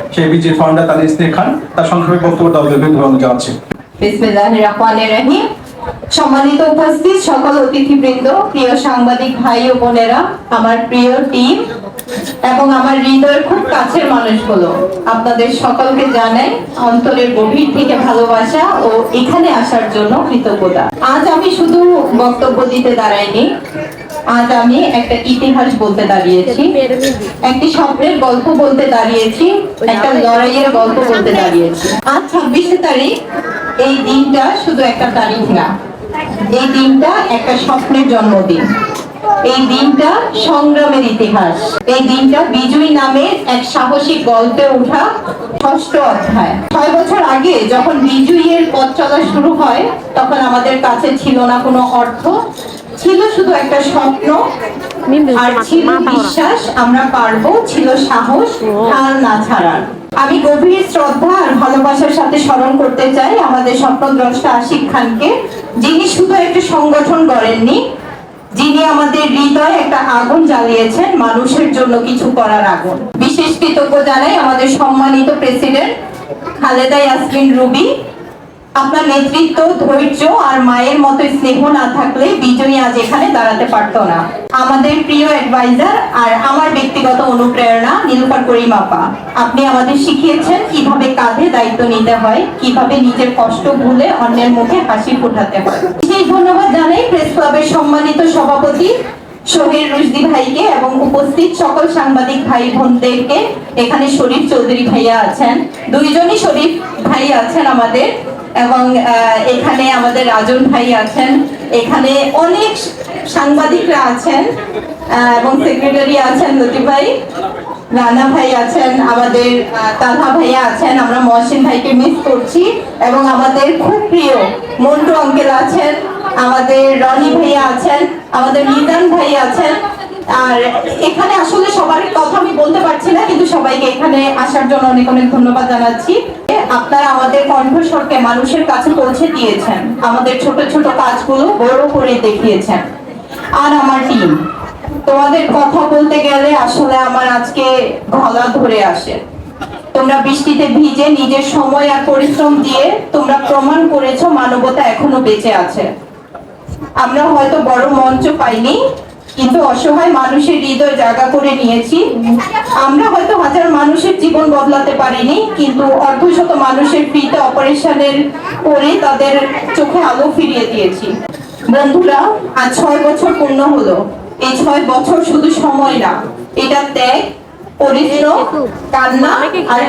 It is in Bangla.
সেই বিজির ফাউন্ডার তার স্ত্রী খান তার সংক্ষেপে বক্তব্য দেওয়ার জন্য জানাচ্ছি। বিসমিল্লাহির রহমানির রহিম। সম্মানিত উপস্থিত সকল অতিথিবৃন্দ, প্রিয় সাংবাদিক ভাই ও বোনেরা, আমার প্রিয় টিম এবং আমার হৃদয়ের খুব কাছের মানুষগুলো, আপনাদের সকলকে জানাই অন্তরের গভীর থেকে ভালোবাসা ও এখানে আসার জন্য কৃতজ্ঞতা। আজ আমি শুধু বক্তব্য দিতে দাঁড়াইনি, আজ আমি একটা ইতিহাস বলতে দাঁড়িয়েছি, একটি স্বপ্নের গল্প বলতে দাঁড়িয়েছি, একটা লড়াইয়ের গল্প বলতে দাঁড়িয়েছি। আজ 26শে তারিখ, এই দিনটা শুধু একটা তারিখ না, এই দিনটা একটা স্বপ্নের জন্মদিন। এই দিনটা সংগ্রামের ইতিহাস। এই দিনটা বিজয়ী নামের এক সাহসী গল্পে ওঠা 6ষ্ঠ অধ্যায়। 6 বছর আগে যখন বিজয়ীর পথ চলা শুরু হয়, তখন আমাদের কাছে ছিল না কোনো অর্থ, ছিল শুধু একটা স্বপ্ন আর ছিল বিশ্বাস আমরা পারবো, ছিল সাহস হাল না ছাড়ার। আমি গভীর শ্রদ্ধা আর ভালোবাসার সাথে স্মরণ করতে চাই আমাদের স্বপ্নদ্রষ্টা আশিক খানকে, যিনি শুধু একটা সংগঠন গড়েননি, যিনি আমাদের হৃদয়ে একটা আগুন জ্বালিয়েছেন, মানুষের জন্য কিছু করার আগুন। বিশেষ কৃতজ্ঞ জানাই আমাদের সম্মানিত প্রেসিডেন্ট খালেদা ইয়াসমিন রুবি। আপনার নেতৃত্ব, ধৈর্য আর মায়ের মতো স্নেহ না থাকলে বিজয়ী আজ এখানে দাঁড়াতে পারতো না। আমাদের প্রিয় অ্যাডভাইজার আর আমার ব্যক্তিগত অনুপ্রেরণা নীলুফার করিম আপা, আপনি আমাদের শিখিয়েছেন কিভাবে কাঁধে দায়িত্ব নিতে হয়, কিভাবে নিজের কষ্ট ভুলে অন্যের মুখে হাসি ফোটাতে হয়। সেই ধন্যবাদ জানাই প্রেস ক্লাবের সম্মানিত সভাপতি শহীদ রুশদি ভাইকে এবং উপস্থিত সকল সাংবাদিক ভাই বোনদেরকে। এখানে শরীফ চৌধুরী ভাইয়া আছেন, দুইজনই শরীফ ভাই আছেন আমাদের, এবং এখানে আমাদের রাজন ভাই আছেন, এখানে অনেক সাংবাদিকরা আছেন এবং সেক্রেটারি আছেন লতিফ ভাই, রানা ভাই আছেন, আমাদের তালহা ভাইয়া আছেন। আমরা মহসিন ভাইকে মিস করছি, এবং আমাদের খুব প্রিয় মন্টু আঙ্কেল আছেন, আমাদের রনি ভাইয়া আছেন, আমাদের মিজান ভাই আছেন। আর এখানে আসলে সবার কথা আমি বলতে পারছি না, কিন্তু সবাইকে এখানে আসার জন্য অনেক অনেক ধন্যবাদ জানাচ্ছি। আপনারা আমাদের কণ্ঠস্বরকে মানুষের কাছে পৌঁছে দিয়েছেন, আমাদের ছোট ছোট কাজগুলো বড় করে দেখিয়েছেন। আর আমার টিম, তোমাদের কথা বলতে গেলে আসলে আমার আজকে গলা ধরে আসে। তোমরা বৃষ্টিতে ভিজে নিজের সময় আর পরিশ্রম দিয়ে তোমরা প্রমাণ করেছো মানবতা এখনো বেঁচে আছে। আমরা হয়তো বড় মঞ্চ পাইনি, কিন্তু অসহায় মানুষের হৃদয় জায়গা করে নিয়েছি। আমরা হয়তো হাজার মানুষের জীবন বদলাতে পারিনি, কিন্তু অর্ধশত মানুষের ফ্রিতে অপারেশনের করে তাদের চোখে আলো ফিরিয়ে দিয়েছি। বন্ধুরা, আজ 6 বছর পূর্ণ হলো। এই 6 বছর শুধু সময় না, এটা ত্যাগ, পরিশ্রম, কান্না আর